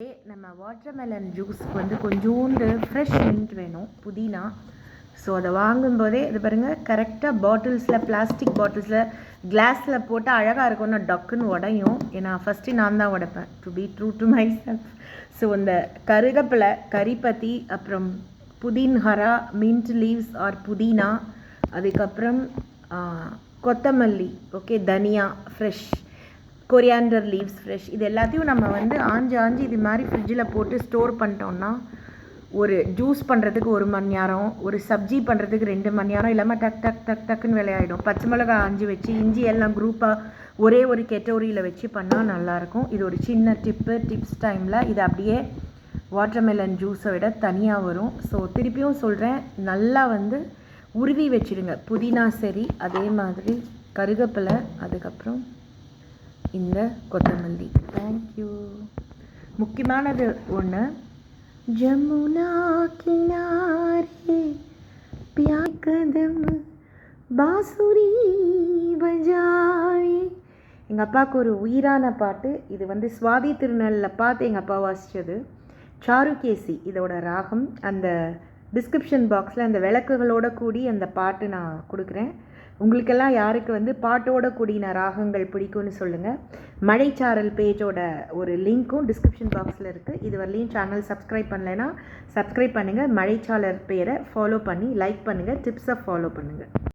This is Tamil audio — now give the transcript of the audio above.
நம்ம வாட்டர்மெலன் ஜூஸ்க்கு வந்து கொஞ்சோண்டு ஃப்ரெஷ் மின்ட் வேணும், புதினா. ஸோ அதை வாங்கும்போதே இது பாருங்கள், கரெக்டாக பாட்டில்ஸில், பிளாஸ்டிக் பாட்டில்ஸில், கிளாஸில் போட்டு அழகாக இருக்கும்னு டக்குன்னு உடையும். ஏன்னா ஃபஸ்ட்டு நான் தான் உடைப்பேன், to be true to myself. So இந்த கருகப்பிலை, கரிப்பத்தி, அப்புறம் புதின்ஹரா, மின்ட் லீவ்ஸ் ஆர் புதினா, அதுக்கப்புறம் கொத்தமல்லி, ஓகே, தனியா ஃப்ரெஷ், கொரியாண்டர் லீவ்ஸ் ஃப்ரெஷ், இது எல்லாத்தையும் நம்ம வந்து ஆஞ்சி இது மாதிரி ஃப்ரிட்ஜில் போட்டு ஸ்டோர் பண்ணிட்டோம்னா ஒரு ஜூஸ் பண்ணுறதுக்கு 1 மணி நேரம், ஒரு சப்ஜி பண்ணுறதுக்கு 2 மணி நேரம் இல்லாமல் டக் டக் டக் டக்குன்னு விளையாடும். பச்சை மிளகாய் ஆஞ்சி வச்சு, இஞ்சி எல்லாம் குரூப்பாக ஒரே ஒரு கெட்டோரியில் வச்சு பண்ணால் நல்லாயிருக்கும். இது ஒரு சின்ன டிப்ஸ் டைமில் இது அப்படியே வாட்டர்மெலன் ஜூஸை விட தனியாக வரும். ஸோ திருப்பியும் சொல்கிறேன், நல்லா வந்து உருவி வச்சுடுங்க. புதினா சரி, அதே மாதிரி கருகப்பிலை, அதுக்கப்புறம் இந்த கொத்தமல்லி. தேங்க்யூ. முக்கியமானது ஒன்று, ஜமுனா கினாரே பியார் கதம் பாசுரி பஜாவே. எங்கள் அப்பாவுக்கு ஒரு உயிரான பாட்டு இது. வந்து சுவாதி திருநாளில் பார்த்து எங்கள் அப்பா வாசித்தது. சாருகேசி இதோட ராகம். அந்த டிஸ்கிரிப்ஷன் பாக்ஸில் அந்த விளக்குகளோட கூடி அந்த பாட்டு நான் கொடுக்குறேன். உங்களுக்கெல்லாம் யாருக்கு வந்து பாட்டோட கூடின ராகங்கள் பிடிக்கும்னு சொல்லுங்கள். மழைச்சாரல் பேஜோட ஒரு லிங்க்கும் டிஸ்கிரிப்ஷன் பாக்ஸில் இருக்குது. இது வரலையும் சேனல் சப்ஸ்கிரைப் பண்ணலைன்னா சப்ஸ்கிரைப் பண்ணுங்கள். மழைச்சாரல் பேரை ஃபாலோ பண்ணி லைக் பண்ணுங்கள், டிப்ஸை ஃபாலோ பண்ணுங்கள்.